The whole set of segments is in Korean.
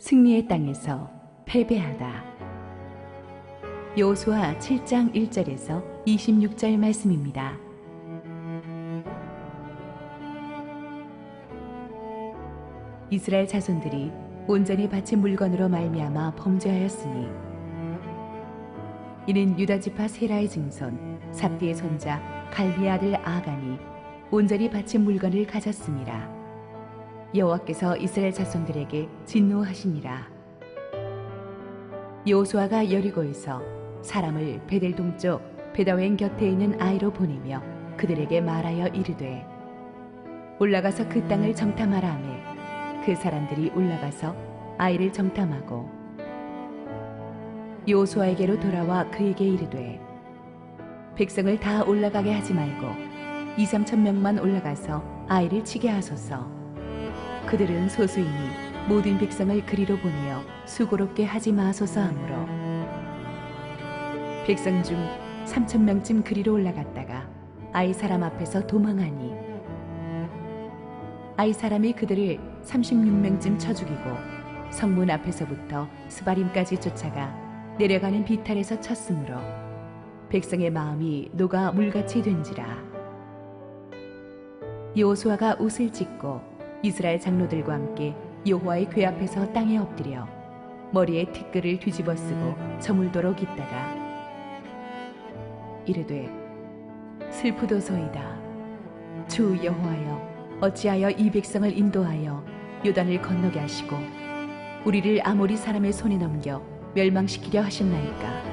승리의 땅에서 패배하다. 여호수아 7장 1절에서 26절 말씀입니다. 이스라엘 자손들이 온전히 바친 물건으로 말미암아 범죄하였으니 이는 유다 지파 세라의 증손 삽디의 손자 갈미의 아들 아간이 온전히 바친 물건을 가졌습니다. 여호와께서 이스라엘 자손들에게 진노하시니라. 여호수아가 여리고에서 사람을 베델 동쪽 베다웬 곁에 있는 아이로 보내며 그들에게 말하여 이르되 올라가서 그 땅을 정탐하라 하매 그 사람들이 올라가서 아이를 정탐하고 여호수아에게로 돌아와 그에게 이르되 백성을 다 올라가게 하지 말고 2~3천 명만 올라가서 아이를 치게 하소서. 그들은 소수이니 모든 백성을 그리로 보내어 수고롭게 하지 마소서 하므로 백성 중 3천 명쯤 그리로 올라갔다가 아이 사람 앞에서 도망하니 아이 사람이 그들을 36명쯤 쳐 죽이고 성문 앞에서부터 스바림까지 쫓아가 내려가는 비탈에서 쳤으므로 백성의 마음이 녹아 물같이 된지라. 여호수아가 옷을 찢고 이스라엘 장로들과 함께 여호와의 궤 앞에서 땅에 엎드려 머리에 티끌을 뒤집어 쓰고 저물도록 있다가 이르되 슬프도소이다. 주 여호와여 어찌하여 이 백성을 인도하여 요단을 건너게 하시고 우리를 아모리 사람의 손에 넘겨 멸망시키려 하셨나이까.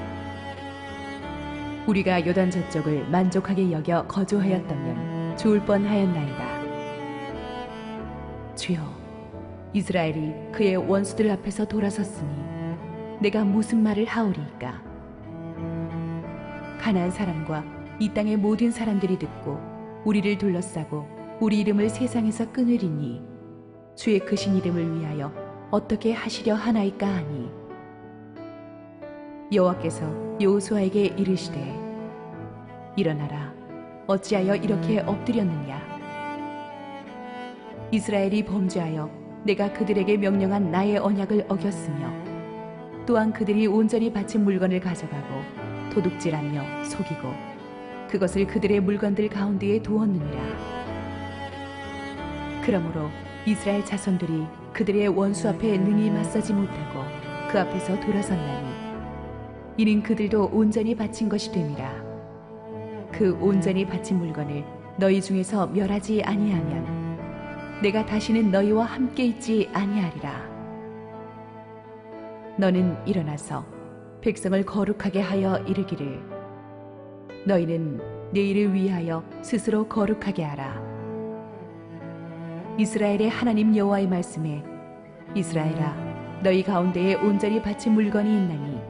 우리가 요단 저쪽을 만족하게 여겨 거주하였다면 좋을 뻔하였나이다. 주여 이스라엘이 그의 원수들 앞에서 돌아섰으니 내가 무슨 말을 하오리이까. 가나안 사람과 이 땅의 모든 사람들이 듣고 우리를 둘러싸고 우리 이름을 세상에서 끊으리니 주의 크신 이름을 위하여 어떻게 하시려 하나이까 하니 여호와께서 여호수아에게 이르시되 일어나라. 어찌하여 이렇게 엎드렸느냐. 이스라엘이 범죄하여 내가 그들에게 명령한 나의 언약을 어겼으며 또한 그들이 온전히 바친 물건을 가져가고 도둑질하며 속이고 그것을 그들의 물건들 가운데에 두었느니라. 그러므로 이스라엘 자손들이 그들의 원수 앞에 능히 맞서지 못하고 그 앞에서 돌아섰나니 이는 그들도 온전히 바친 것이 됨이라. 그 온전히 바친 물건을 너희 중에서 멸하지 아니하면 내가 다시는 너희와 함께 있지 아니하리라. 너는 일어나서 백성을 거룩하게 하여 이르기를 너희는 내일을 위하여 스스로 거룩하게 하라. 이스라엘의 하나님 여호와의 말씀에 이스라엘아 너희 가운데에 온전히 바친 물건이 있나니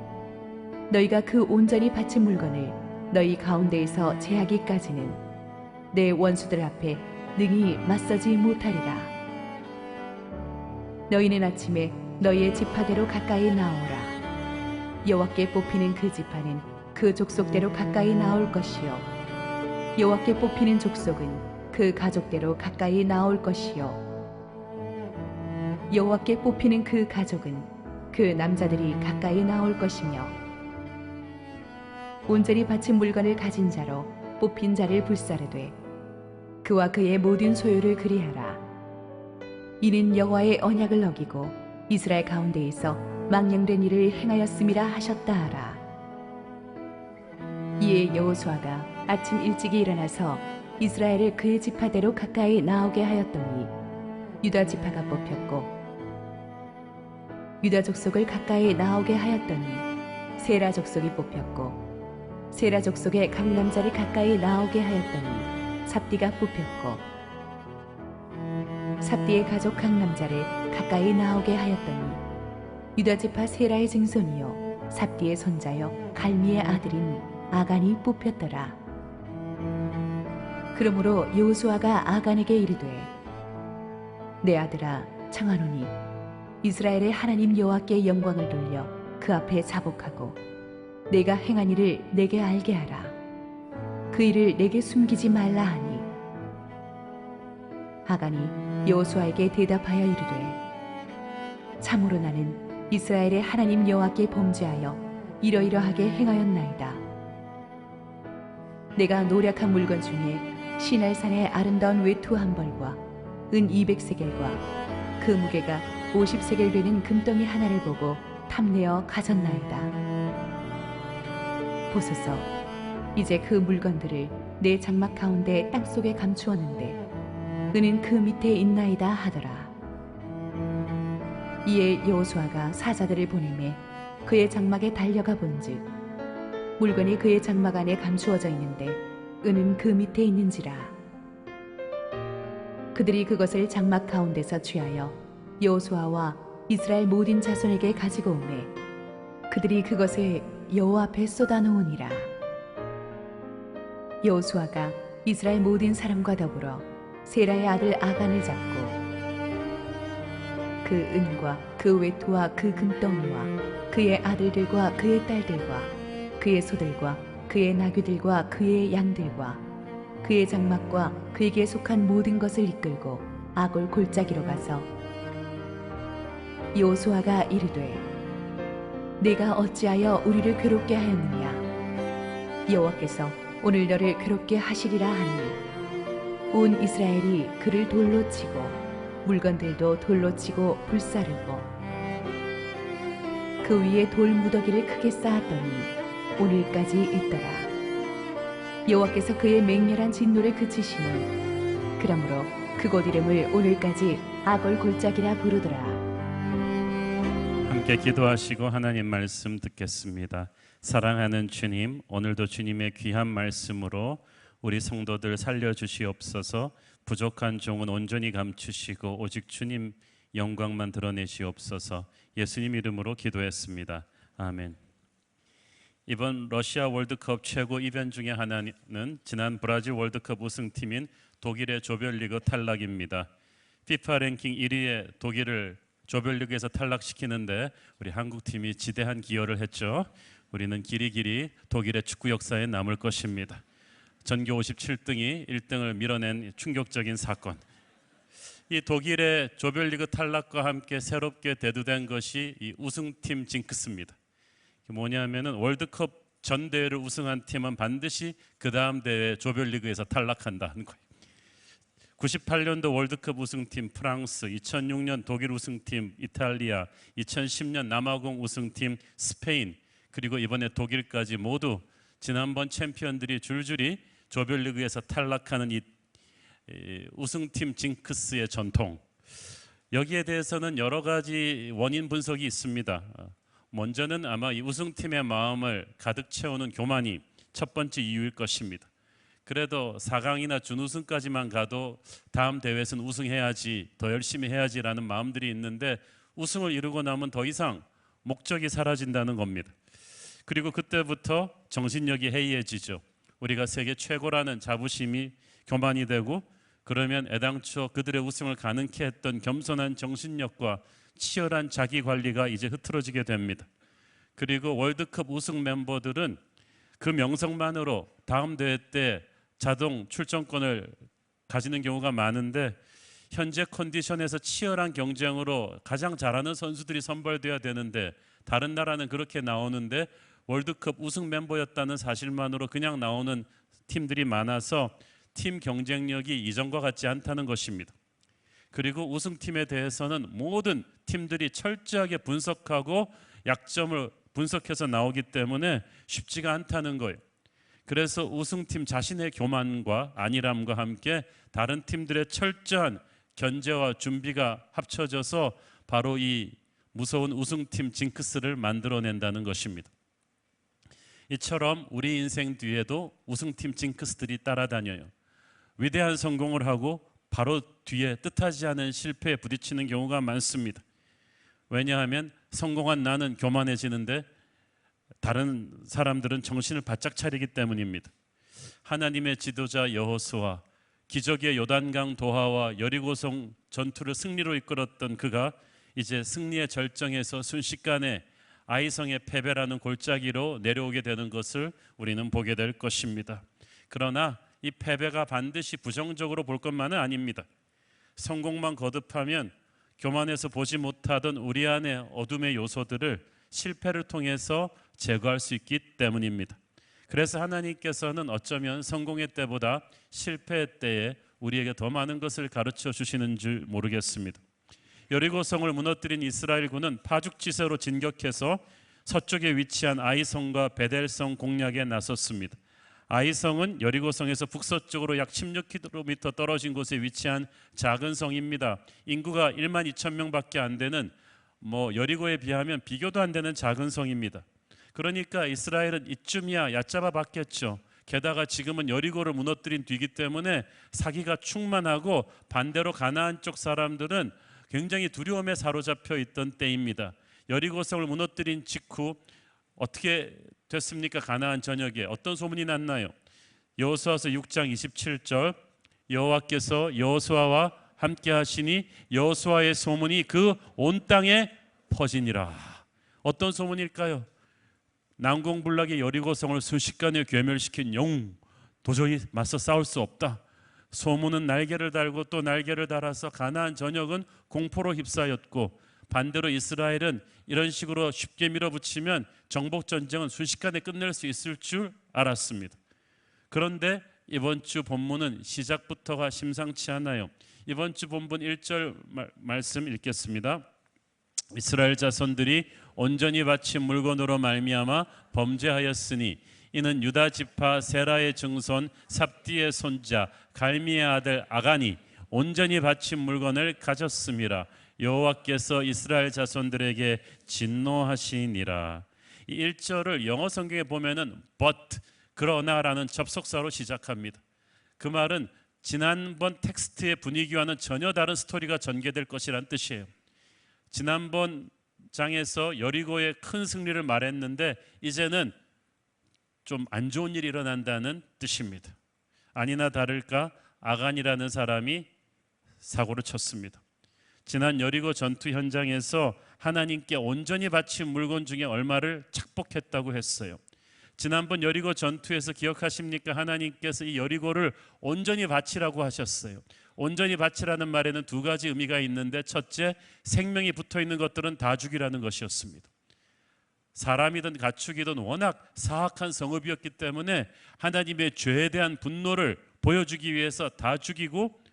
너희가 그 온전히 바친 물건을 너희 가운데에서 제하기까지는 내 원수들 앞에 능히 맞서지 못하리라. 너희는 아침에 너희의 지파대로 가까이 나오라. 여호와께 뽑히는 그 지파는 그 족속대로 가까이 나올 것이요 여호와께 뽑히는 족속은 그 가족대로 가까이 나올 것이요 여호와께 뽑히는 그 가족은 그 남자들이 가까이 나올 것이며 온전히 바친 물건을 가진 자로 뽑힌 자를 불사르되 그와 그의 모든 소유를 그리하라. 이는 여호와의 언약을 어기고 이스라엘 가운데에서 망령된 일을 행하였음이라 하셨다 하라. 이에 여호수아가 아침 일찍이 일어나서 이스라엘을 그의 지파대로 가까이 나오게 하였더니 유다 지파가 뽑혔고 유다 족속을 가까이 나오게 하였더니 세라 족속이 뽑혔고 세라 족속의 각 남자를 가까이 나오게 하였더니 삽디가 뽑혔고 삽디의 가족 각 남자를 가까이 나오게 하였더니 유다 지파 세라의 증손이요 삽디의 손자요 갈미의 아들인 아간이 뽑혔더라. 그러므로 여호수아가 아간에게 이르되 내 아들아 청하노니 이스라엘의 하나님 여호와께 영광을 돌려 그 앞에 자복하고 내가 행한 일을 내게 알게 하라. 그 일을 내게 숨기지 말라 하니 아간이 여호수아에게 대답하여 이르되 참으로 나는 이스라엘의 하나님 여호와께 범죄하여 이러이러하게 행하였나이다. 내가 노략한 물건 중에 시날산의 아름다운 외투 한 벌과 은 200세겔과 그 무게가 50세겔 되는 금덩이 하나를 보고 탐내어 가졌나이다. 보소서, 이제 그 물건들을 내 장막 가운데 땅속에 감추었는데 은은 그 밑에 있나이다 하더라. 이에 여호수아가 사자들을 보내매 그의 장막에 달려가 본즉 물건이 그의 장막 안에 감추어져 있는데 은은 그 밑에 있는지라. 그들이 그것을 장막 가운데서 취하여 여호수아와 이스라엘 모든 자손에게 가지고 오매 그들이 그것을 여호와 앞에 쏟아놓으니라. 여호수아가 이스라엘 모든 사람과 더불어 세라의 아들 아간을 잡고 그 은과 그 외투와 그 금덩이와 그의 아들들과 그의 딸들과 그의 소들과 그의 나귀들과 그의 양들과 그의 장막과 그에게 속한 모든 것을 이끌고 아골 골짜기로 가서 여호수아가 이르되 내가 어찌하여 우리를 괴롭게 하였느냐. 여호와께서 오늘 너를 괴롭게 하시리라 하니 온 이스라엘이 그를 돌로 치고 물건들도 돌로 치고 불사르고 그 위에 돌 무더기를 크게 쌓았더니 오늘까지 있더라. 여호와께서 그의 맹렬한 진노를 그치시니 그러므로 그곳 이름을 오늘까지 아골 골짜기라 부르더라. 함께 기도하시고 하나님 말씀 듣겠습니다. 사랑하는 주님, 오늘도 주님의 귀한 말씀으로 우리 성도들 살려주시옵소서. 부족한 종은 온전히 감추시고 오직 주님 영광만 드러내시옵소서. 예수님 이름으로 기도했습니다. 아멘. 이번 러시아 월드컵 최고 이벤트 중에 하나는 지난 브라질 월드컵 우승팀인 독일의 조별리그 탈락입니다. 피파 랭킹 1위의 독일을 조별리그에서 탈락시키는데 우리 한국팀이 지대한 기여를 했죠. 우리는 길이길이 독일의 축구 역사에 남을 것입니다. 전교 57등이 1등을 밀어낸 충격적인 사건. 이 독일의 조별리그 탈락과 함께 새롭게 대두된 것이 이 우승팀 징크스입니다. 뭐냐면은 월드컵 전 대회를 우승한 팀은 반드시 그 다음 대회 조별리그에서 탈락한다는 거예요. 98년도 월드컵 우승팀 프랑스, 2006년 독일 우승팀 이탈리아, 2010년 남아공 우승팀 스페인, 그리고 이번에 독일까지 모두 지난번 챔피언들이 줄줄이 조별리그에서 탈락하는 이 우승팀 징크스의 전통. 여기에 대해서는 여러 가지 원인 분석이 있습니다. 먼저는 아마 이 우승팀의 마음을 가득 채우는 교만이 첫 번째 이유일 것입니다. 그래도 4강이나 준우승까지만 가도 다음 대회에서는 우승해야지, 더 열심히 해야지라는 마음들이 있는데 우승을 이루고 나면 더 이상 목적이 사라진다는 겁니다. 그리고 그때부터 정신력이 해이해지죠. 우리가 세계 최고라는 자부심이 교만이 되고, 그러면 애당초 그들의 우승을 가능케 했던 겸손한 정신력과 치열한 자기관리가 이제 흐트러지게 됩니다. 그리고 월드컵 우승 멤버들은 그 명성만으로 다음 대회 때 자동 출전권을 가지는 경우가 많은데, 현재 컨디션에서 치열한 경쟁으로 가장 잘하는 선수들이 선발돼야 되는데 다른 나라는 그렇게 나오는데 월드컵 우승 멤버였다는 사실만으로 그냥 나오는 팀들이 많아서 팀 경쟁력이 이전과 같지 않다는 것입니다. 그리고 우승팀에 대해서는 모든 팀들이 철저하게 분석하고 약점을 분석해서 나오기 때문에 쉽지가 않다는 거예요. 그래서 우승팀 자신의 교만과 안일함과 함께 다른 팀들의 철저한 견제와 준비가 합쳐져서 바로 이 무서운 우승팀 징크스를 만들어낸다는 것입니다. 이처럼 우리 인생 뒤에도 우승팀 징크스들이 따라다녀요. 위대한 성공을 하고 바로 뒤에 뜻하지 않은 실패에 부딪히는 경우가 많습니다. 왜냐하면 성공한 나는 교만해지는데 다른 사람들은 정신을 바짝 차리기 때문입니다. 하나님의 지도자 여호수아, 기적의 요단강 도하와 여리고성 전투를 승리로 이끌었던 그가 이제 승리의 절정에서 순식간에 아이성의 패배라는 골짜기로 내려오게 되는 것을 우리는 보게 될 것입니다. 그러나 이 패배가 반드시 부정적으로 볼 것만은 아닙니다. 성공만 거듭하면 교만해서 보지 못하던 우리 안의 어둠의 요소들을 실패를 통해서 제거할 수 있기 때문입니다. 그래서 하나님께서는 어쩌면 성공의 때보다 실패의 때에 우리에게 더 많은 것을 가르쳐 주시는 줄 모르겠습니다. 여리고성을 무너뜨린 이스라엘군은 파죽지세로 진격해서 서쪽에 위치한 아이성과 베델성 공략에 나섰습니다. 아이성은 여리고성에서 북서쪽으로 약 16km 떨어진 곳에 위치한 작은 성입니다. 인구가 1만 2천 명밖에 안 되는 여리고에 비하면 비교도 안 되는 작은 성입니다. 그러니까 이스라엘은 이쯤이야 얕잡아 봤겠죠. 게다가 지금은 여리고를 무너뜨린 뒤이기 때문에 사기가 충만하고 반대로 가나안 쪽 사람들은 굉장히 두려움에 사로잡혀 있던 때입니다. 여리고성을 무너뜨린 직후 어떻게 됐습니까? 가나안 전역에 어떤 소문이 났나요? 여호수아서 6장 27절 여호와께서 여호수아와 함께 하시니 여호수아의 소문이 그 온 땅에 퍼지니라. 어떤 소문일까요? 난공불락의 여리고성을 순식간에 괴멸시킨 영웅, 도저히 맞서 싸울 수 없다. 소문은 날개를 달고 또 날개를 달아서 가나안 전역은 공포로 휩싸였고, 반대로 이스라엘은 이런 식으로 쉽게 밀어붙이면 정복 전쟁은 순식간에 끝낼 수 있을 줄 알았습니다. 그런데 이번 주 본문은 시작부터가 심상치 않아요. 이번 주 본문 1절 말씀 읽겠습니다. 이스라엘 자손들이 온전히 바친 물건으로 말미암아 범죄하였으니 이는 유다 지파 세라의 증손 삽디의 손자 갈미의 아들 아간이 온전히 바친 물건을 가졌음이라. 여호와께서 이스라엘 자손들에게 진노하시니라. 이 1절을 영어 성경에 보면은 but 그러나라는 접속사로 시작합니다. 그 말은 지난번 텍스트의 분위기와는 전혀 다른 스토리가 전개될 것이란 뜻이에요. 지난번 장에서 여리고의 큰 승리를 말했는데 이제는 좀 안 좋은 일이 일어난다는 뜻입니다. 아니나 다를까 아간이라는 사람이 사고를 쳤습니다. 지난 여리고 전투 현장에서 하나님께 온전히 바친 물건 중에 얼마를 착복했다고 했어요. 지난번 여리고 전투에서 기억하십니까? 하나님께서 이 여리고를 온전히 바치라고 하셨어요. 온전히 바치라는 말에는 두 가지 의미가 있는데, 첫째, 생명이 붙어있는 것들은 다 죽이라는 것이었습니다. 사람이든 가축이든 워낙 사악한 성읍이었기 때문에 하나님의 죄에 대한 분노를 보여주기 위해서 다 죽이고,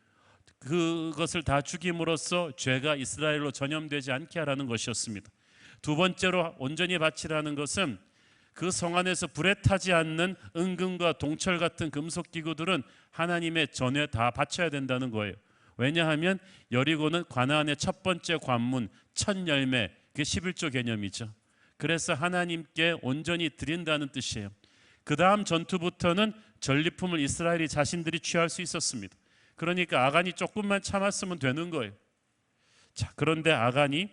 그것을 다 죽임으로써 죄가 이스라엘로 전염되지 않게 하라는 것이었습니다. 두 번째로 온전히 바치라는 것은 그 성 안에서 불에 타지 않는 은금과 동철 같은 금속 기구들은 하나님의 전에 다 바쳐야 된다는 거예요. 왜냐하면 여리고는 가나안의 첫 번째 관문, 첫 열매, 그게 11조 개념이죠. 그래서 하나님께 온전히 드린다는 뜻이에요. 그 다음 전투부터는 전리품을 이스라엘이 자신들이 취할 수 있었습니다. 그러니까 아간이 조금만 참았으면 되는 거예요. 자, 그런데 아간이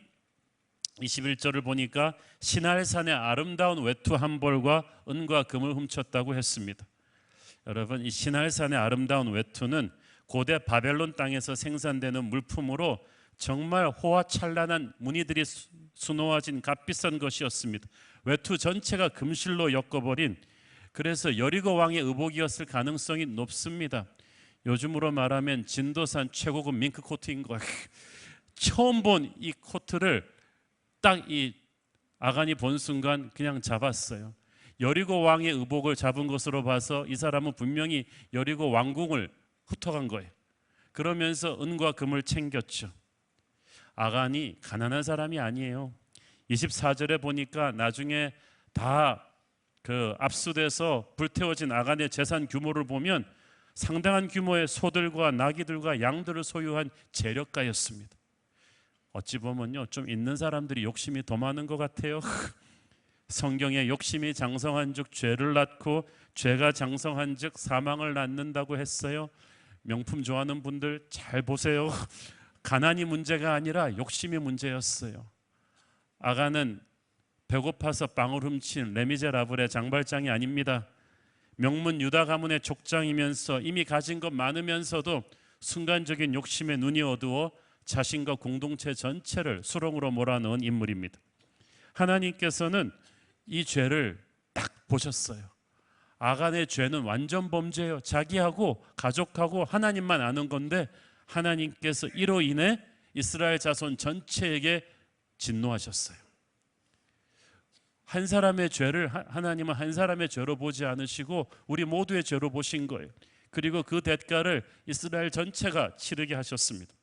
21절을 보니까 시날산의 아름다운 외투 한 벌과 은과 금을 훔쳤다고 했습니다. 여러분, 이 시날산의 아름다운 외투는 고대 바벨론 땅에서 생산되는 물품으로 정말 호화찬란한 무늬들이 수놓아진 값비싼 것이었습니다. 외투 전체가 금실로 엮어버린, 그래서 여리고 왕의 의복이었을 가능성이 높습니다. 요즘으로 말하면 진도산 최고급 밍크 코트인 거예요. 처음 본 이 코트를 딱 이 아간이 본 순간 그냥 잡았어요. 여리고 왕의 의복을 잡은 것으로 봐서 이 사람은 분명히 여리고 왕궁을 훑어간 거예요. 그러면서 은과 금을 챙겼죠. 아간이 가난한 사람이 아니에요. 24절에 보니까 나중에 다 압수돼서 불태워진 아간의 재산 규모를 보면 상당한 규모의 소들과 나귀들과 양들을 소유한 재력가였습니다. 어찌 보면요, 좀 있는 사람들이 욕심이 더 많은 것 같아요. 성경에 욕심이 장성한 즉 죄를 낳고 죄가 장성한 즉 사망을 낳는다고 했어요. 명품 좋아하는 분들 잘 보세요. 가난이 문제가 아니라 욕심이 문제였어요. 아간은 배고파서 빵을 훔친 레미제라블의 장발장이 아닙니다. 명문 유다 가문의 족장이면서 이미 가진 것 많으면서도 순간적인 욕심에 눈이 어두워 자신과 공동체 전체를 수렁으로 몰아넣은 인물입니다. 하나님께서는 이 죄를 딱 보셨어요. 아간의 죄는 완전 범죄예요. 자기하고 가족하고 하나님만 아는 건데 하나님께서 이로 인해 이스라엘 자손 전체에게 진노하셨어요. 한 사람의 죄를 하나님은 한 사람의 죄로 보지 않으시고 우리 모두의 죄로 보신 거예요. 그리고 그 대가를 이스라엘 전체가 치르게 하셨습니다.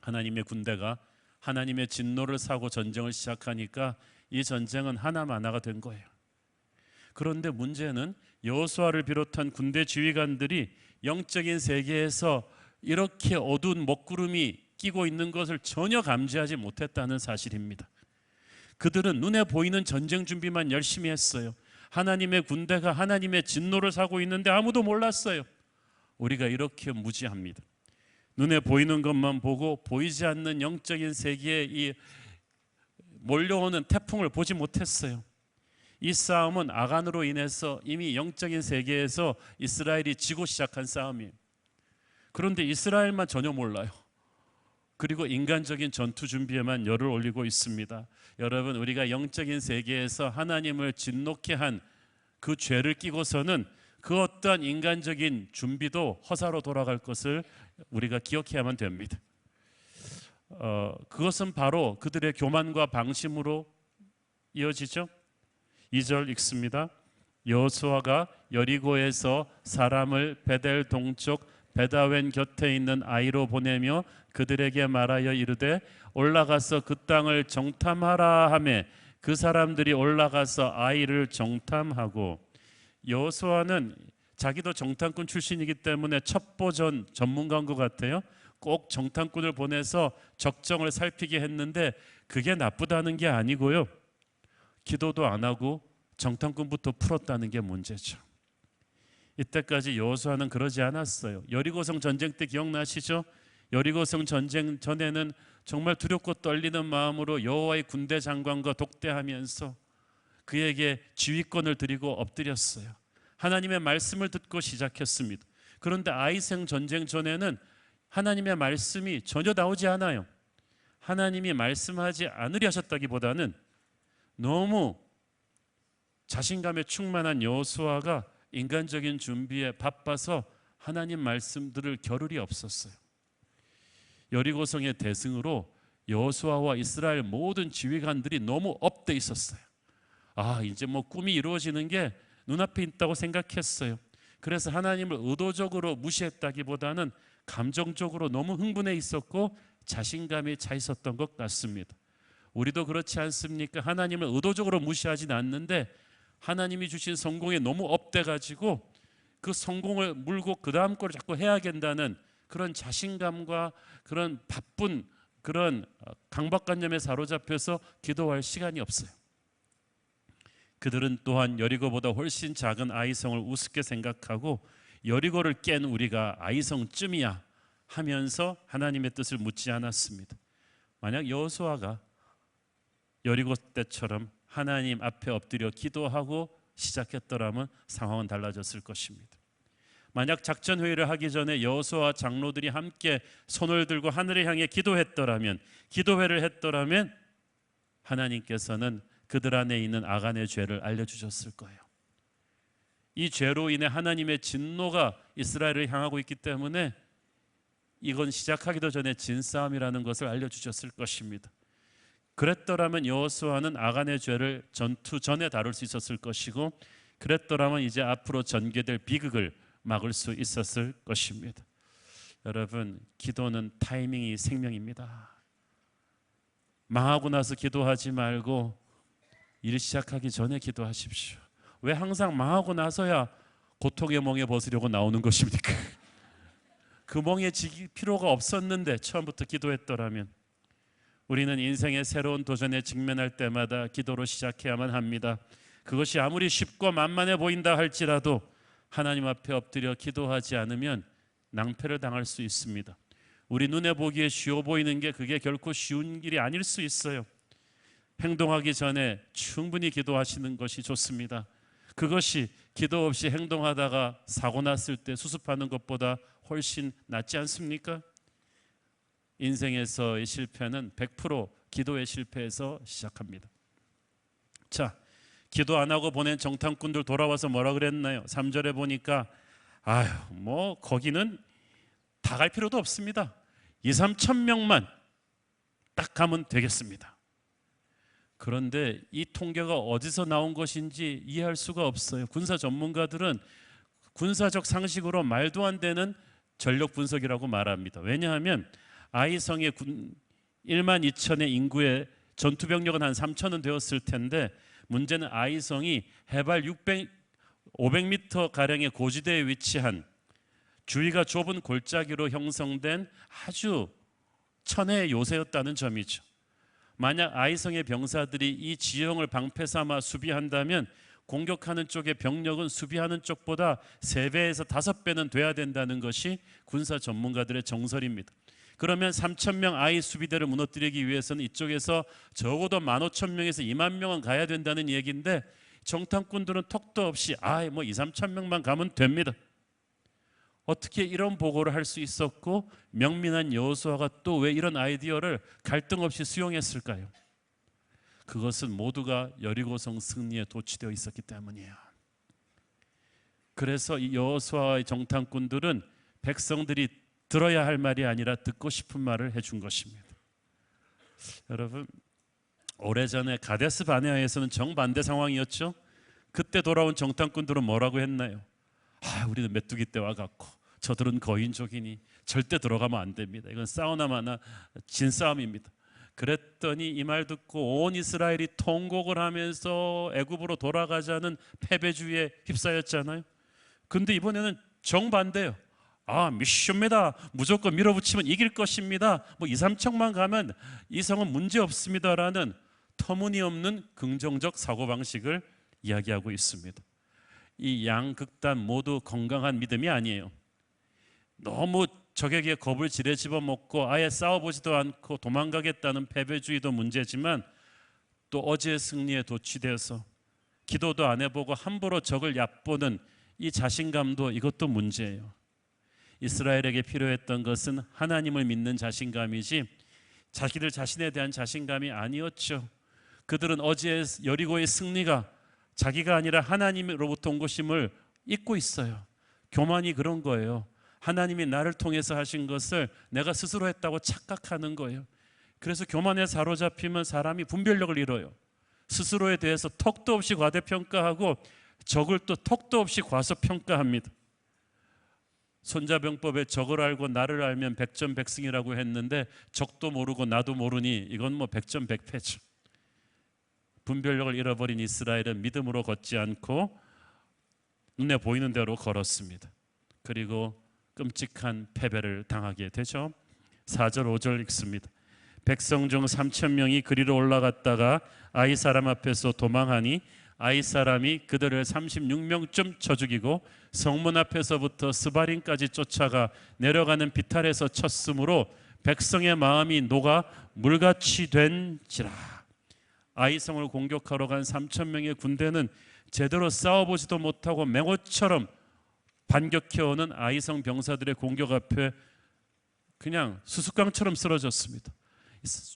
하나님의 군대가 하나님의 진노를 사고 전쟁을 시작하니까 이 전쟁은 하나마나가 된 거예요. 그런데 문제는 여호수아를 비롯한 군대 지휘관들이 영적인 세계에서 이렇게 어두운 먹구름이 끼고 있는 것을 전혀 감지하지 못했다는 사실입니다. 그들은 눈에 보이는 전쟁 준비만 열심히 했어요. 하나님의 군대가 하나님의 진노를 사고 있는데 아무도 몰랐어요. 우리가 이렇게 무지합니다. 눈에 보이는 것만 보고 보이지 않는 영적인 세계에 이 몰려오는 태풍을 보지 못했어요. 이 싸움은 아간으로 인해서 이미 영적인 세계에서 이스라엘이 지고 시작한 싸움이에요. 그런데 이스라엘만 전혀 몰라요. 그리고 인간적인 전투 준비에만 열을 올리고 있습니다. 여러분, 우리가 영적인 세계에서 하나님을 진노케 한 그 죄를 끼고서는 그 어떠한 인간적인 준비도 허사로 돌아갈 것을 우리가 기억해야만 됩니다. 그것은 바로 그들의 교만과 방심으로 이어지죠. 2절 읽습니다. 여호수아가 여리고에서 사람을 베델 동쪽 베다웬 곁에 있는 아이로 보내며 그들에게 말하여 이르되 올라가서 그 땅을 정탐하라 하매 그 사람들이 올라가서 아이를 정탐하고, 여호수아는 자기도 정탐꾼 출신이기 때문에 첩보전 전문가인 것 같아요. 꼭 정탐꾼을 보내서 적정을 살피게 했는데 그게 나쁘다는 게 아니고요, 기도도 안 하고 정탐꾼부터 풀었다는 게 문제죠. 이때까지 여호수아는 그러지 않았어요. 여리고성 전쟁 때 기억나시죠? 여리고성 전쟁 전에는 정말 두렵고 떨리는 마음으로 여호와의 군대 장관과 독대하면서 그에게 지휘권을 드리고 엎드렸어요. 하나님의 말씀을 듣고 시작했습니다. 그런데 아이생 전쟁 전에는 하나님의 말씀이 전혀 나오지 않아요. 하나님이 말씀하지 않으려 하셨다기보다는 너무 자신감에 충만한 여호수아가 인간적인 준비에 바빠서 하나님 말씀들을 겨룰이 없었어요. 여리고성의 대승으로 여호수아와 이스라엘 모든 지휘관들이 너무 업돼 있었어요. 이제 꿈이 이루어지는 게 눈앞에 있다고 생각했어요. 그래서 하나님을 의도적으로 무시했다기보다는 감정적으로 너무 흥분해 있었고 자신감이 차 있었던 것 같습니다. 우리도 그렇지 않습니까? 하나님을 의도적으로 무시하진 않는데 하나님이 주신 성공에 너무 업돼가지고 그 성공을 물고 그 다음 걸 자꾸 해야겠다는 그런 자신감과 그런 바쁜 그런 강박관념에 사로잡혀서 기도할 시간이 없어요. 그들은 또한 여리고보다 훨씬 작은 아이성을 우습게 생각하고 여리고를 깬 우리가 아이성쯤이야 하면서 하나님의 뜻을 묻지 않았습니다. 만약 여호수아가 여리고 때처럼 하나님 앞에 엎드려 기도하고 시작했더라면 상황은 달라졌을 것입니다. 만약 작전 회의를 하기 전에 여호수아와 장로들이 함께 손을 들고 하늘을 향해 기도회를 했더라면 하나님께서는 그들 안에 있는 아간의 죄를 알려주셨을 거예요. 이 죄로 인해 하나님의 진노가 이스라엘을 향하고 있기 때문에 이건 시작하기도 전에 진싸움이라는 것을 알려주셨을 것입니다. 그랬더라면 여호수아는 아간의 죄를 전투 전에 다룰 수 있었을 것이고, 그랬더라면 이제 앞으로 전개될 비극을 막을 수 있었을 것입니다. 여러분, 기도는 타이밍이 생명입니다. 망하고 나서 기도하지 말고 일 시작하기 전에 기도하십시오. 왜 항상 망하고 나서야 고통의 멍에 벗으려고 나오는 것입니까? 그 멍에 지길 필요가 없었는데 처음부터 기도했더라면. 우리는 인생의 새로운 도전에 직면할 때마다 기도로 시작해야만 합니다. 그것이 아무리 쉽고 만만해 보인다 할지라도 하나님 앞에 엎드려 기도하지 않으면 낭패를 당할 수 있습니다. 우리 눈에 보기에 쉬워 보이는 게 그게 결코 쉬운 길이 아닐 수 있어요. 행동하기 전에 충분히 기도하시는 것이 좋습니다. 그것이 기도 없이 행동하다가 사고 났을 때 수습하는 것보다 훨씬 낫지 않습니까? 인생에서의 실패는 100% 기도의 실패에서 시작합니다. 자, 기도 안 하고 보낸 정탐꾼들 돌아와서 뭐라 그랬나요? 3절에 보니까 거기는 다 갈 필요도 없습니다. 2, 3천 명만 딱 가면 되겠습니다. 그런데 이 통계가 어디서 나온 것인지 이해할 수가 없어요. 군사 전문가들은 군사적 상식으로 말도 안 되는 전력 분석이라고 말합니다. 왜냐하면 아이성의 1만 2천의 인구에 전투병력은 한 3천은 되었을 텐데, 문제는 아이성이 해발 500m 가량의 고지대에 위치한 주위가 좁은 골짜기로 형성된 아주 천혜의 요새였다는 점이죠. 만약 아이성의 병사들이 이 지형을 방패 삼아 수비한다면 공격하는 쪽의 병력은 수비하는 쪽보다 3배에서 5배는 돼야 된다는 것이 군사 전문가들의 정설입니다. 그러면 3,000명 아이 수비대를 무너뜨리기 위해서는 이쪽에서 적어도 15,000명에서 2만 명은 가야 된다는 얘기인데, 정탐꾼들은 턱도 없이 2, 3,000명만 가면 됩니다. 어떻게 이런 보고를 할 수 있었고 명민한 여호수아가 또 왜 이런 아이디어를 갈등 없이 수용했을까요? 그것은 모두가 여리고성 승리에 도취되어 있었기 때문이에요. 그래서 이 여호수아의 정탐꾼들은 백성들이 들어야 할 말이 아니라 듣고 싶은 말을 해준 것입니다. 여러분, 오래전에 가데스 바네아에서는 정반대 상황이었죠. 그때 돌아온 정탐꾼들은 뭐라고 했나요? 우리는 메뚜기 떼와 같고 저들은 거인족이니 절대 들어가면 안 됩니다. 이건 싸우나마나 진 싸움입니다. 그랬더니 이 말 듣고 온 이스라엘이 통곡을 하면서 애굽으로 돌아가자는 패배주의에 휩싸였잖아요. 근데 이번에는 정반대예요. 미션입니다. 무조건 밀어붙이면 이길 것입니다. 2, 3척만 가면 이 성은 문제 없습니다라는 터무니없는 긍정적 사고방식을 이야기하고 있습니다. 이 양극단 모두 건강한 믿음이 아니에요. 너무 적에게 겁을 지레 집어먹고 아예 싸워보지도 않고 도망가겠다는 패배주의도 문제지만, 또 어제의 승리에 도취되어서 기도도 안 해보고 함부로 적을 얕보는 이 자신감도, 이것도 문제예요. 이스라엘에게 필요했던 것은 하나님을 믿는 자신감이지 자기들 자신에 대한 자신감이 아니었죠. 그들은 어제의 여리고의 승리가 자기가 아니라 하나님으로부터 온 것임을 잊고 있어요. 교만이 그런 거예요. 하나님이 나를 통해서 하신 것을 내가 스스로 했다고 착각하는 거예요. 그래서 교만에 사로잡히면 사람이 분별력을 잃어요. 스스로에 대해서 턱도 없이 과대평가하고 적을 또 턱도 없이 과소평가합니다. 손자병법에 적을 알고 나를 알면 백전백승이라고 했는데, 적도 모르고 나도 모르니 이건 백전백패죠. 분별력을 잃어버린 이스라엘은 믿음으로 걷지 않고 눈에 보이는 대로 걸었습니다. 그리고 끔찍한 패배를 당하게 되죠. 4절 5절 읽습니다. 백성 중 3,000명이 그리로 올라갔다가 아이 사람 앞에서 도망하니 아이 사람이 그들을 36명쯤 쳐 죽이고 성문 앞에서부터 스바림까지 쫓아가 내려가는 비탈에서 쳤으므로 백성의 마음이 녹아 물같이 된지라. 아이성을 공격하러 간 3,000명의 군대는 제대로 싸워보지도 못하고 맹호처럼 반격해오는 아이성 병사들의 공격 앞에 그냥 수수깡처럼 쓰러졌습니다.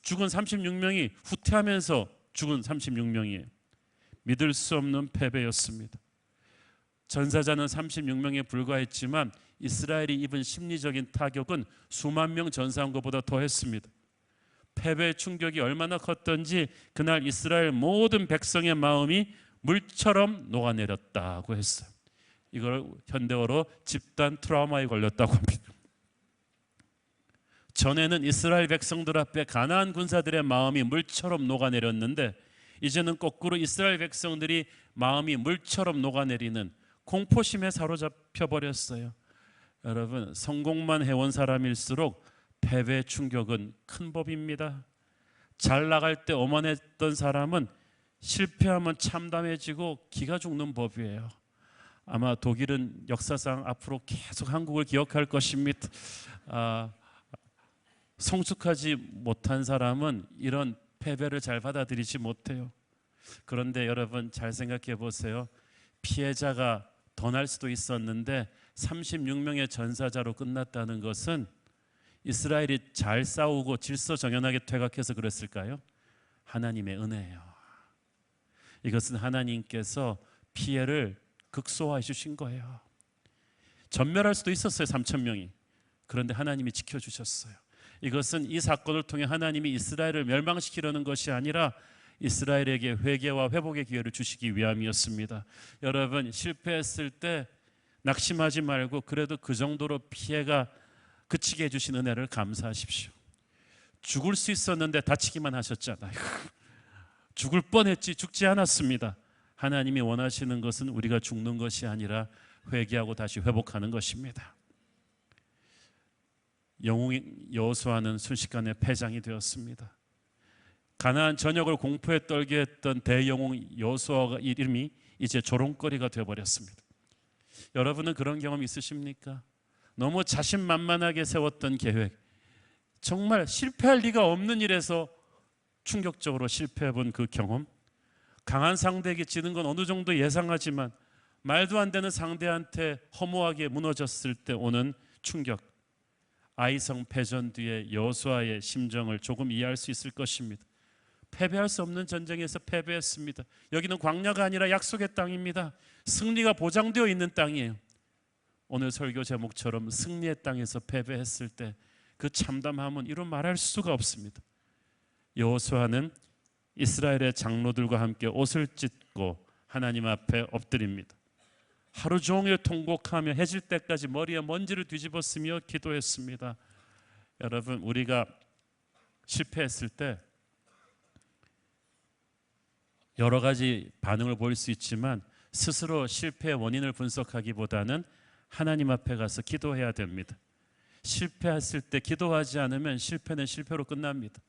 죽은 36명이 후퇴하면서 죽은 36명이에요. 믿을 수 없는 패배였습니다. 전사자는 36명에 불과했지만 이스라엘이 입은 심리적인 타격은 수만 명 전사한 것보다 더했습니다. 패배의 충격이 얼마나 컸던지 그날 이스라엘 모든 백성의 마음이 물처럼 녹아내렸다고 했어요. 이걸 현대어로 집단 트라우마에 걸렸다고 합니다. 전에는 이스라엘 백성들 앞에 가나안 군사들의 마음이 물처럼 녹아내렸는데, 이제는 거꾸로 이스라엘 백성들이 마음이 물처럼 녹아내리는 공포심에 사로잡혀 버렸어요. 여러분, 성공만 해온 사람일수록 패배의 충격은 큰 법입니다. 잘 나갈 때 오만했던 사람은 실패하면 참담해지고 기가 죽는 법이에요. 아마 독일은 역사상 앞으로 계속 한국을 기억할 것입니다. 성숙하지 못한 사람은 이런 패배를 잘 받아들이지 못해요. 그런데 여러분, 잘 생각해 보세요. 피해자가 더 날 수도 있었는데 36명의 전사자로 끝났다는 것은 이스라엘이 잘 싸우고 질서정연하게 퇴각해서 그랬을까요? 하나님의 은혜예요. 이것은 하나님께서 피해를 극소화해 주신 거예요. 전멸할 수도 있었어요, 3,000명이. 그런데 하나님이 지켜주셨어요. 이것은 이 사건을 통해 하나님이 이스라엘을 멸망시키려는 것이 아니라 이스라엘에게 회개와 회복의 기회를 주시기 위함이었습니다. 여러분, 실패했을 때 낙심하지 말고 그래도 그 정도로 피해가 그치게 해주신 은혜를 감사하십시오. 죽을 수 있었는데 다치기만 하셨잖아요. 죽을 뻔했지 죽지 않았습니다. 하나님이 원하시는 것은 우리가 죽는 것이 아니라 회개하고 다시 회복하는 것입니다. 영웅 여호수아는 순식간에 패장이 되었습니다. 가나안 전역을 공포에 떨게 했던 대영웅 여호수아가 이름이 이제 조롱거리가 되어버렸습니다. 여러분은 그런 경험 있으십니까? 너무 자신만만하게 세웠던 계획, 정말 실패할 리가 없는 일에서 충격적으로 실패해본 그 경험, 강한 상대에게 지는 건 어느 정도 예상하지만 말도 안 되는 상대한테 허무하게 무너졌을 때 오는 충격, 아이성 패전 뒤에 여호수아의 심정을 조금 이해할 수 있을 것입니다. 패배할 수 없는 전쟁에서 패배했습니다. 여기는 광야가 아니라 약속의 땅입니다. 승리가 보장되어 있는 땅이에요. 오늘 설교 제목처럼 승리의 땅에서 패배했을 때 그 참담함은 이루 말할 수가 없습니다. 여호수아는 이스라엘의 장로들과 함께 옷을 찢고 하나님 앞에 엎드립니다. 하루 종일 통곡하며 해질 때까지 머리에 먼지를 뒤집었으며 기도했습니다. 여러분, 우리가 실패했을 때 여러 가지 반응을 보일 수 있지만 스스로 실패의 원인을 분석하기보다는 하나님 앞에 가서 기도해야 됩니다. 실패했을 때 기도하지 않으면 실패는 실패로 끝납니다.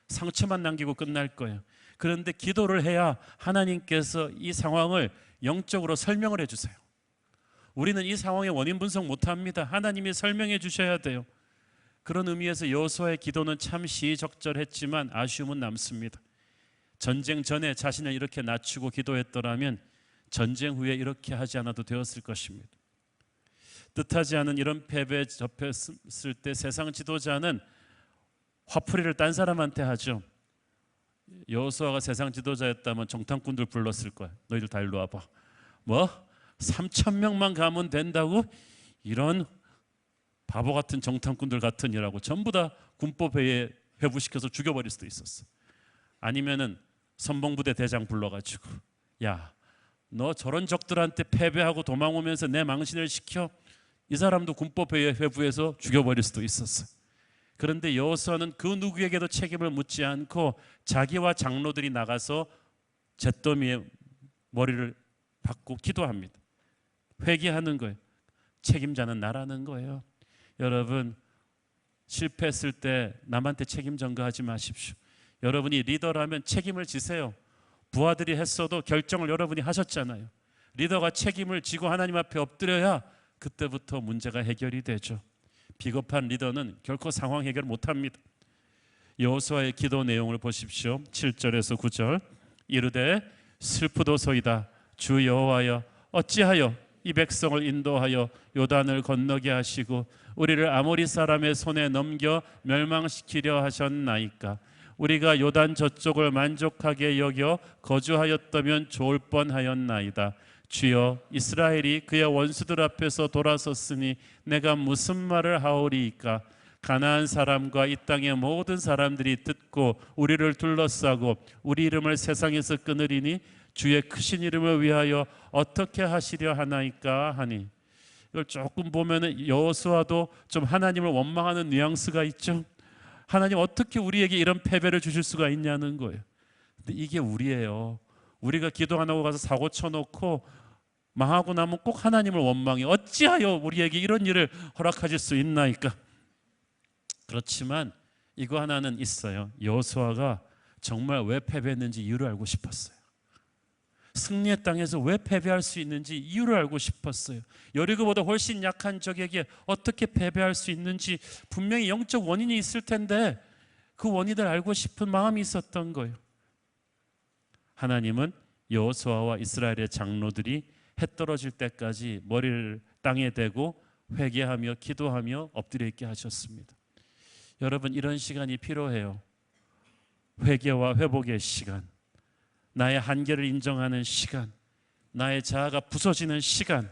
상처만 남기고 끝날 거예요. 그런데 기도를 해야 하나님께서 이 상황을 영적으로 설명을 해주세요. 우리는 이 상황의 원인 분석 못합니다. 하나님이 설명해 주셔야 돼요. 그런 의미에서 여호수아의 기도는 참 시의적절했지만 아쉬움은 남습니다. 전쟁 전에 자신을 이렇게 낮추고 기도했더라면 전쟁 후에 이렇게 하지 않아도 되었을 것입니다. 뜻하지 않은 이런 패배에 접했을 때 세상 지도자는 화풀이를 딴 사람한테 하죠. 여호수아가 세상 지도자였다면 정탐꾼들 불렀을 거야. 너희들 다 일로 와봐. 뭐? 3,000명만 가면 된다고? 이런 바보 같은 정탐꾼들 같은 이라고 전부 다 군법회의에 회부시켜서 죽여버릴 수도 있었어. 아니면은 선봉부대 대장 불러가지고, 야, 너 저런 적들한테 패배하고 도망오면서 내 망신을 시켜? 이 사람도 군법회의에 회부해서 죽여버릴 수도 있었어. 그런데 여호수아는 그 누구에게도 책임을 묻지 않고 자기와 장로들이 나가서 잿더미에 머리를 박고 기도합니다. 회개하는 거예요. 책임자는 나라는 거예요. 여러분, 실패했을 때 남한테 책임 전가하지 마십시오. 여러분이 리더라면 책임을 지세요. 부하들이 했어도 결정을 여러분이 하셨잖아요. 리더가 책임을 지고 하나님 앞에 엎드려야 그때부터 문제가 해결이 되죠. 비겁한 리더는 결코 상황 해결 못합니다. 여호수아의 기도 내용을 보십시오. 7절에서 9절. 이르되 슬프도소이다. 주 여호와여, 어찌하여 이 백성을 인도하여 요단을 건너게 하시고 우리를 아모리 사람의 손에 넘겨 멸망시키려 하셨나이까. 우리가 요단 저쪽을 만족하게 여겨 거주하였다면 좋을 뻔하였나이다. 주여, 이스라엘이 그의 원수들 앞에서 돌아섰으니 내가 무슨 말을 하오리이까. 가나안 사람과 이 땅의 모든 사람들이 듣고 우리를 둘러싸고 우리 이름을 세상에서 끊으리니 주의 크신 이름을 위하여 어떻게 하시려 하나이까 하니. 이걸 조금 보면은 여호수아도 좀 하나님을 원망하는 뉘앙스가 있죠. 하나님, 어떻게 우리에게 이런 패배를 주실 수가 있냐는 거예요. 근데 이게 우리예요. 우리가 기도 안 하고 가서 사고 쳐놓고 망하고 나면 꼭 하나님을 원망해. 어찌하여 우리에게 이런 일을 허락하실 수 있나이까. 그렇지만 이거 하나는 있어요. 여호수아가 정말 왜 패배했는지 이유를 알고 싶었어요. 승리의 땅에서 왜 패배할 수 있는지 이유를 알고 싶었어요. 여리고보다 훨씬 약한 적에게 어떻게 패배할 수 있는지 분명히 영적 원인이 있을 텐데 그 원인을 알고 싶은 마음이 있었던 거예요. 하나님은 여호수아와 이스라엘의 장로들이 해 떨어질 때까지 머리를 땅에 대고 회개하며 기도하며 엎드려 있게 하셨습니다. 여러분, 이런 시간이 필요해요. 회개와 회복의 시간, 나의 한계를 인정하는 시간, 나의 자아가 부서지는 시간,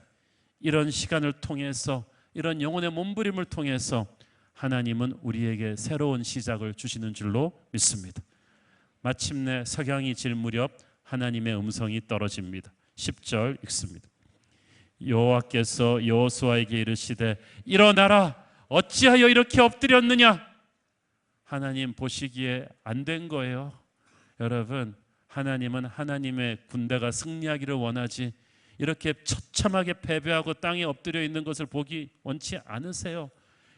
이런 시간을 통해서, 이런 영혼의 몸부림을 통해서 하나님은 우리에게 새로운 시작을 주시는 줄로 믿습니다. 마침내 석양이 질 무렵 하나님의 음성이 떨어집니다. 10절 읽습니다. 여호와께서 여호수아에게 이르시되 일어나라, 어찌하여 이렇게 엎드렸느냐. 하나님 보시기에 안 된 거예요. 여러분, 하나님은 하나님의 군대가 승리하기를 원하지 이렇게 처참하게 패배하고 땅에 엎드려 있는 것을 보기 원치 않으세요.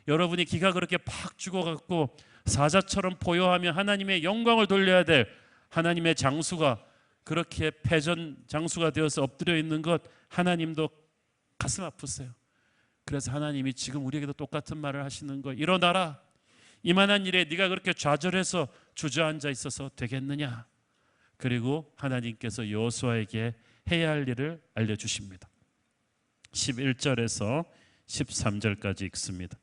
여러분이 기가 그렇게 팍 죽어갖고 사자처럼 포효하며 하나님의 영광을 돌려야 될 하나님의 장수가 그렇게 패전 장수가 되어서 엎드려 있는 것, 하나님도 가슴 아프세요. 그래서 하나님이 지금 우리에게도 똑같은 말을 하시는 거예요. 일어나라. 이만한 일에 네가 그렇게 좌절해서 주저앉아 있어서 되겠느냐. 그리고 하나님께서 여호수아에게 해야 할 일을 알려주십니다. 11절에서 13절까지 읽습니다.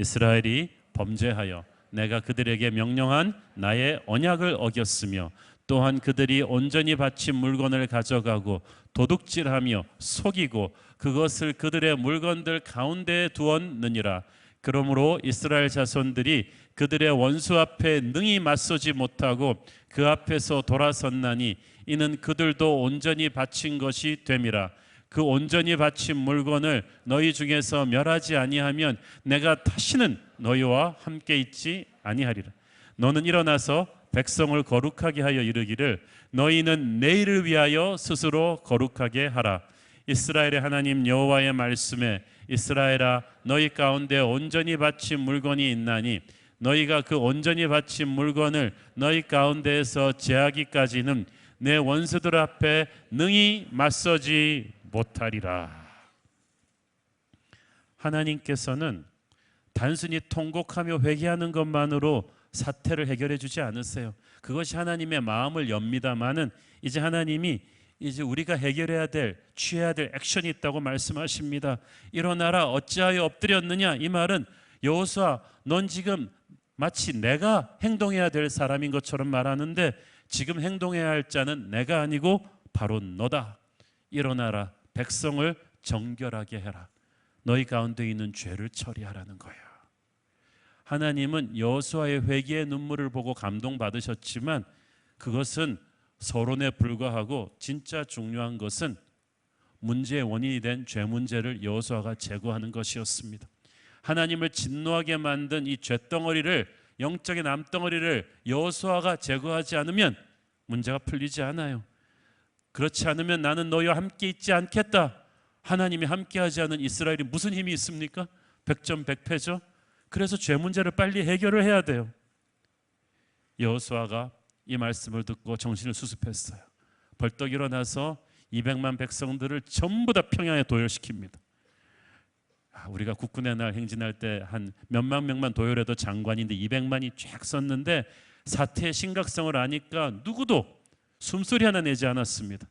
이스라엘이 범죄하여 내가 그들에게 명령한 나의 언약을 어겼으며 또한 그들이 온전히 바친 물건을 가져가고 도둑질하며 속이고 그것을 그들의 물건들 가운데에 두었느니라. 그러므로 이스라엘 자손들이 그들의 원수 앞에 능히 맞서지 못하고 그 앞에서 돌아섰나니 이는 그들도 온전히 바친 것이 됨이라. 그 온전히 바친 물건을 너희 중에서 멸하지 아니하면 내가 다시는 너희와 함께 있지 아니하리라. 너는 일어나서 백성을 거룩하게 하여 이르기를 너희는 내일을 위하여 스스로 거룩하게 하라. 이스라엘의 하나님 여호와의 말씀에 이스라엘아, 너희 가운데 온전히 바친 물건이 있나니 너희가 그 온전히 바친 물건을 너희 가운데에서 제하기까지는 내 원수들 앞에 능히 맞서지 못하리라. 하나님께서는 단순히 통곡하며 회개하는 것만으로 사태를 해결해 주지 않으세요. 그것이 하나님의 마음을 엽니다마는 이제 하나님이 이제 우리가 해결해야 될, 취해야 될 액션이 있다고 말씀하십니다. 일어나라, 어찌하여 엎드렸느냐. 이 말은 여호수아, 넌 지금 마치 내가 행동해야 될 사람인 것처럼 말하는데 지금 행동해야 할 자는 내가 아니고 바로 너다. 일어나라, 백성을 정결하게 해라. 너희 가운데 있는 죄를 처리하라는 거예요. 하나님은 여호수아의 회개의 눈물을 보고 감동받으셨지만 그것은 서론에 불과하고 진짜 중요한 것은 문제의 원인이 된 죄 문제를 여호수아가 제거하는 것이었습니다. 하나님을 진노하게 만든 이 죄덩어리를, 영적인 암덩어리를 여호수아가 제거하지 않으면 문제가 풀리지 않아요. 그렇지 않으면 나는 너희와 함께 있지 않겠다. 하나님이 함께하지 않은 이스라엘이 무슨 힘이 있습니까? 백전백패죠. 그래서 죄 문제를 빨리 해결을 해야 돼요. 여호수아가 이 말씀을 듣고 정신을 수습했어요. 벌떡 일어나서 200만 백성들을 전부 다 평양에 도열시킵니다. 우리가 국군의 날 행진할 때 한 몇만 명만 도열해도 장관인데 200만이 쫙 썼는데 사태의 심각성을 아니까 누구도 숨소리 하나 내지 않았습니다.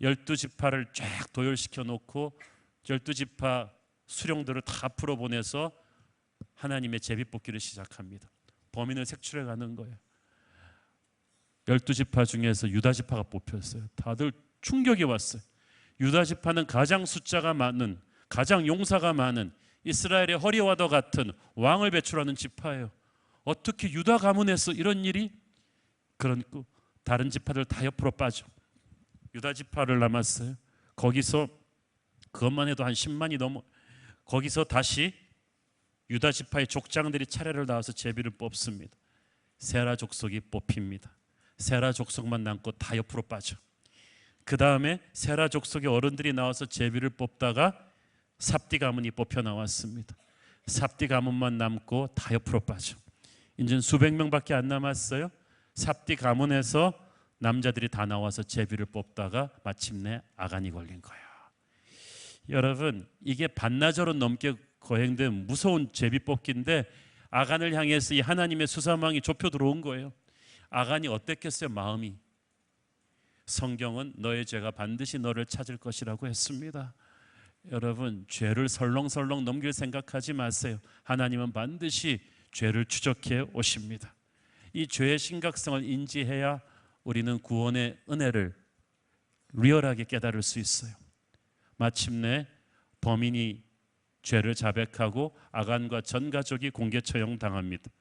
12지파를 쫙 도열시켜 놓고 12지파 수령들을 다 풀어보내서 하나님의 제비뽑기를 시작합니다. 범인을 색출해 가는 거예요. 12지파 중에서 유다지파가 뽑혔어요. 다들 충격이 왔어요. 유다지파는 가장 숫자가 많은, 가장 용사가 많은 이스라엘의 허리와도 같은 왕을 배출하는 지파예요. 어떻게 유다 가문에서 이런 일이? 그러니까 다른 지파들 다 옆으로 빠져 유다지파를 남았어요. 거기서 그것만 해도 한 10만이 넘어. 거기서 다시 유다지파의 족장들이 차례를 나와서 제비를 뽑습니다. 세라 족속이 뽑힙니다. 세라 족속만 남고 다 옆으로 빠져. 그 다음에 세라 족속의 어른들이 나와서 제비를 뽑다가 삽디 가문이 뽑혀 나왔습니다. 삽디 가문만 남고 다 옆으로 빠져. 이제 수백 명밖에 안 남았어요. 삽디 가문에서 남자들이 다 나와서 제비를 뽑다가 마침내 아간이 걸린 거예요. 여러분, 이게 반나절은 넘게 거행된 무서운 제비 뽑기인데 아간을 향해서 이 하나님의 수사망이 좁혀 들어온 거예요. 아간이 어땠겠어요? 마음이. 성경은 너의 죄가 반드시 너를 찾을 것이라고 했습니다. 여러분, 죄를 설렁설렁 넘길 생각하지 마세요. 하나님은 반드시 죄를 추적해 오십니다. 이 죄의 심각성을 인지해야 우리는 구원의 은혜를 리얼하게 깨달을 수 있어요. 마침내 범인이 죄를 자백하고 아간과 전 가족이 공개 처형당합니다.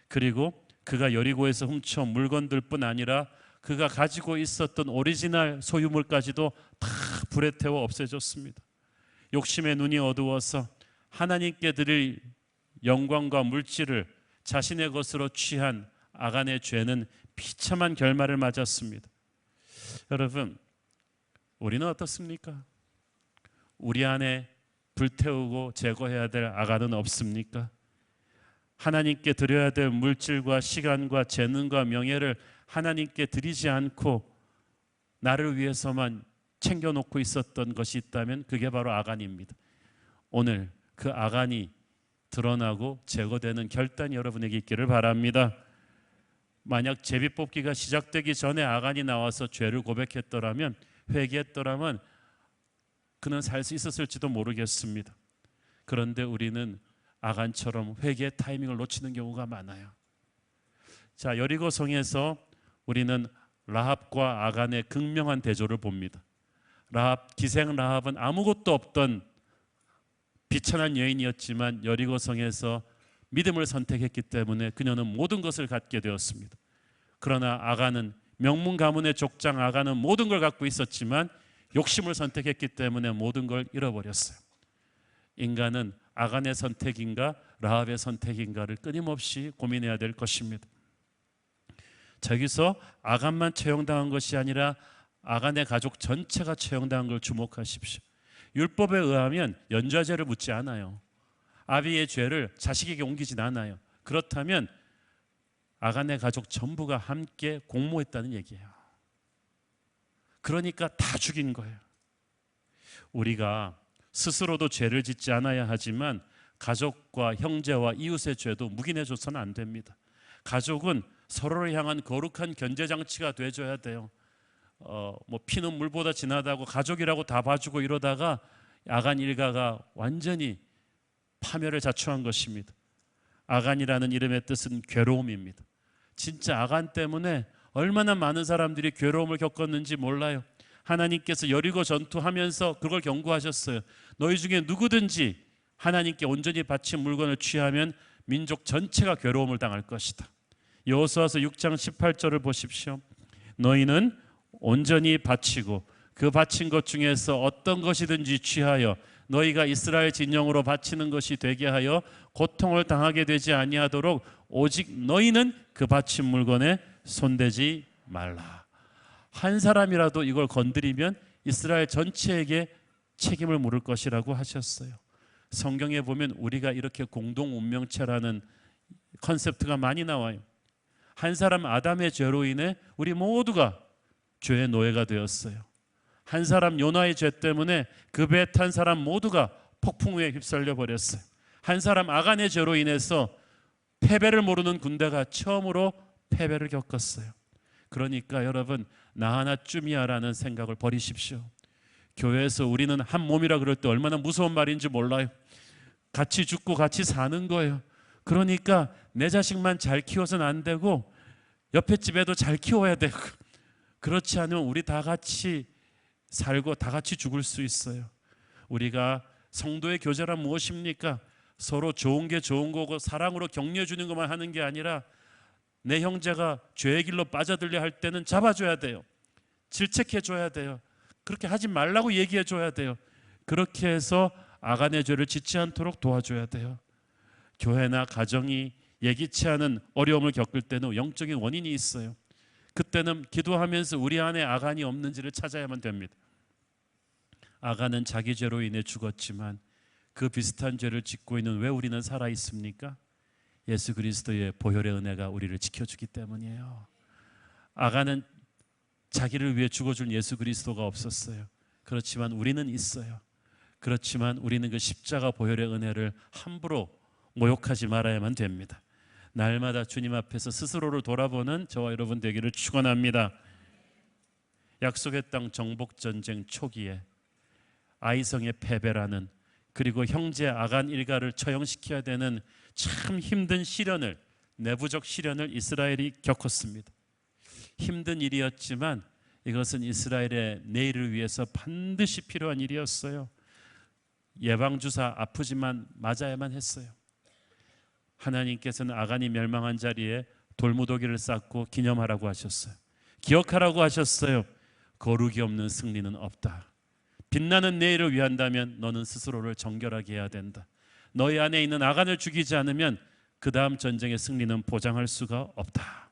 그리고 그가 여리고에서 훔쳐 물건들 뿐 아니라 그가 가지고 있었던 오리지널 소유물까지도 다 불에 태워 없애졌습니다. 욕심의 눈이 어두워서 하나님께 드릴 영광과 물질을 자신의 것으로 취한 아간의 죄는 비참한 결말을 맞았습니다. 여러분, 우리는 어떻습니까? 우리 안에 불태우고 제거해야 될 아간은 없습니까? 하나님께 드려야 될 물질과 시간과 재능과 명예를 하나님께 드리지 않고 나를 위해서만 챙겨놓고 있었던 것이 있다면 그게 바로 아간입니다. 오늘 그 아간이 드러나고 제거되는 결단이 여러분에게 있기를 바랍니다. 만약 제비뽑기가 시작되기 전에 아간이 나와서 죄를 고백했더라면, 회개했더라면 그는 살 수 있었을지도 모르겠습니다. 그런데 우리는 아간처럼 회개의 타이밍을 놓치는 경우가 많아요. 자, 여리고성에서 우리는 라합과 아간의 극명한 대조를 봅니다. 기생 라합은 아무것도 없던 비천한 여인이었지만 여리고성에서 믿음을 선택했기 때문에 그녀는 모든 것을 갖게 되었습니다. 그러나 아간은, 명문 가문의 족장 아간은 모든 걸 갖고 있었지만 욕심을 선택했기 때문에 모든 걸 잃어버렸어요. 인간은 아간의 선택인가 라합의 선택인가를 끊임없이 고민해야 될 것입니다. 저기서 아간만 처형당한 것이 아니라 아간의 가족 전체가 처형당한 걸 주목하십시오. 율법에 의하면 연좌제를 묻지 않아요. 아비의 죄를 자식에게 옮기진 않아요. 그렇다면 아간의 가족 전부가 함께 공모했다는 얘기예요. 그러니까 다 죽인 거예요. 우리가 스스로도 죄를 짓지 않아야 하지만 가족과 형제와 이웃의 죄도 묵인해줘서는 안 됩니다. 가족은 서로를 향한 거룩한 견제장치가 돼줘야 돼요. 피는 물보다 진하다고 가족이라고 다 봐주고 이러다가 아간 일가가 완전히 파멸을 자초한 것입니다. 아간이라는 이름의 뜻은 괴로움입니다. 진짜 아간 때문에 얼마나 많은 사람들이 괴로움을 겪었는지 몰라요. 하나님께서 여리고 전투하면서 그걸 경고하셨어요. 너희 중에 누구든지 하나님께 온전히 바친 물건을 취하면 민족 전체가 괴로움을 당할 것이다. 여호수아서 6장 18절을 보십시오. 너희는 온전히 바치고 그 바친 것 중에서 어떤 것이든지 취하여 너희가 이스라엘 진영으로 바치는 것이 되게 하여 고통을 당하게 되지 아니하도록 오직 너희는 그 바친 물건에 손대지 말라. 한 사람이라도 이걸 건드리면 이스라엘 전체에게 책임을 물을 것이라고 하셨어요. 성경에 보면 우리가 이렇게 공동 운명체라는 컨셉트가 많이 나와요. 한 사람 아담의 죄로 인해 우리 모두가 죄의 노예가 되었어요. 한 사람 요나의 죄 때문에 그 배에 탄 사람 모두가 폭풍우에 휩쓸려 버렸어요. 한 사람 아간의 죄로 인해서 패배를 모르는 군대가 처음으로 패배를 겪었어요. 그러니까 여러분, 나 하나쯤이야라는 생각을 버리십시오. 교회에서 우리는 한 몸이라 그럴 때 얼마나 무서운 말인지 몰라요. 같이 죽고 같이 사는 거예요. 그러니까 내 자식만 잘 키워서는 안 되고 옆에 집에도 잘 키워야 되고, 그렇지 않으면 우리 다 같이 살고 다 같이 죽을 수 있어요. 우리가 성도의 교제란 무엇입니까? 서로 좋은 게 좋은 거고 사랑으로 격려해 주는 것만 하는 게 아니라 내 형제가 죄의 길로 빠져들려 할 때는 잡아줘야 돼요. 질책해 줘야 돼요. 그렇게 하지 말라고 얘기해 줘야 돼요. 그렇게 해서 아간의 죄를 짓지 않도록 도와줘야 돼요. 교회나 가정이 예기치 않은 어려움을 겪을 때는 영적인 원인이 있어요. 그때는 기도하면서 우리 안에 아간이 없는지를 찾아야만 됩니다. 아간은 자기 죄로 인해 죽었지만 그 비슷한 죄를 짓고 있는 왜 우리는 살아 있습니까? 예수 그리스도의 보혈의 은혜가 우리를 지켜주기 때문이에요. 아간은 자기를 위해 죽어준 예수 그리스도가 없었어요. 그렇지만 우리는 있어요. 그렇지만 우리는 그 십자가 보혈의 은혜를 함부로 모욕하지 말아야만 됩니다. 날마다 주님 앞에서 스스로를 돌아보는 저와 여러분 되기를 축원합니다. 약속의 땅 정복전쟁 초기에 아이성의 패배라는, 그리고 형제 아간 일가를 처형시켜야 되는 참 힘든 시련을, 내부적 시련을 이스라엘이 겪었습니다. 힘든 일이었지만 이것은 이스라엘의 내일을 위해서 반드시 필요한 일이었어요. 예방주사 아프지만 맞아야만 했어요. 하나님께서는 아간이 멸망한 자리에 돌무더기를 쌓고 기념하라고 하셨어요. 기억하라고 하셨어요. 거룩이 없는 승리는 없다. 빛나는 내일을 위한다면 너는 스스로를 정결하게 해야 된다. 너희 안에 있는 아간을 죽이지 않으면 그 다음 전쟁의 승리는 보장할 수가 없다.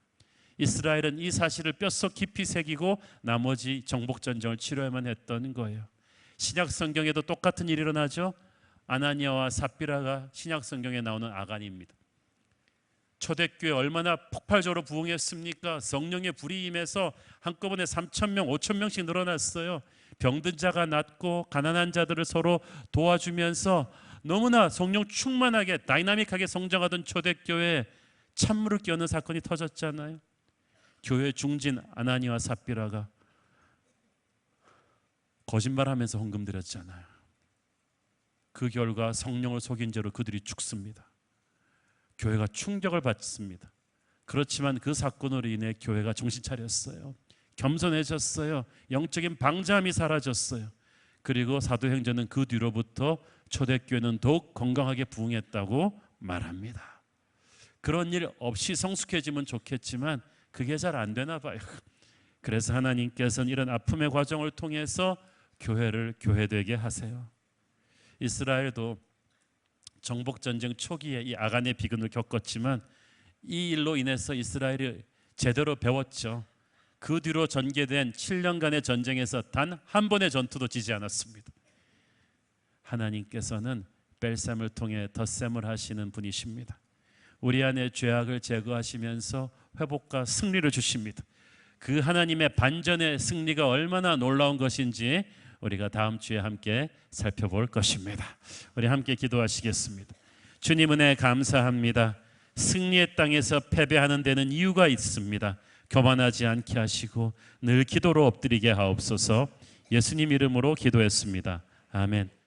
이스라엘은 이 사실을 뼛속 깊이 새기고 나머지 정복전쟁을 치러야만 했던 거예요. 신약 성경에도 똑같은 일이 일어나죠. 아나니아와 삽비라가 신약 성경에 나오는 아간입니다. 초대교회 얼마나 폭발적으로 부흥했습니까? 성령의 불이 임해서 한꺼번에 3,000명, 5,000명씩 늘어났어요. 병든 자가 낫고 가난한 자들을 서로 도와주면서 너무나 성령 충만하게 다이나믹하게 성장하던 초대교회에 찬물을 끼얹는 사건이 터졌잖아요. 교회 중진 아나니와 삽비라가 거짓말하면서 헌금 드렸잖아요. 그 결과 성령을 속인 죄로 그들이 죽습니다. 교회가 충격을 받습니다. 그렇지만 그 사건으로 인해 교회가 정신 차렸어요. 겸손해졌어요. 영적인 방자함이 사라졌어요. 그리고 사도행전은 그 뒤로부터 초대교회는 더욱 건강하게 부흥했다고 말합니다. 그런 일 없이 성숙해지면 좋겠지만 그게 잘 안 되나 봐요. 그래서 하나님께서는 이런 아픔의 과정을 통해서 교회를 교회되게 하세요. 이스라엘도 정복전쟁 초기에 이 아간의 비근을 겪었지만 이 일로 인해서 이스라엘이 제대로 배웠죠. 그 뒤로 전개된 7년간의 전쟁에서 단 한 번의 전투도 지지 않았습니다. 하나님께서는 벨삼을 통해 덧셈을 하시는 분이십니다. 우리 안에 죄악을 제거하시면서 회복과 승리를 주십니다. 그 하나님의 반전의 승리가 얼마나 놀라운 것인지 우리가 다음 주에 함께 살펴볼 것입니다. 우리 함께 기도하시겠습니다. 주님 은혜 감사합니다. 승리의 땅에서 패배하는 데는 이유가 있습니다. 교만하지 않게 하시고 늘 기도로 엎드리게 하옵소서. 예수님 이름으로 기도했습니다. 아멘.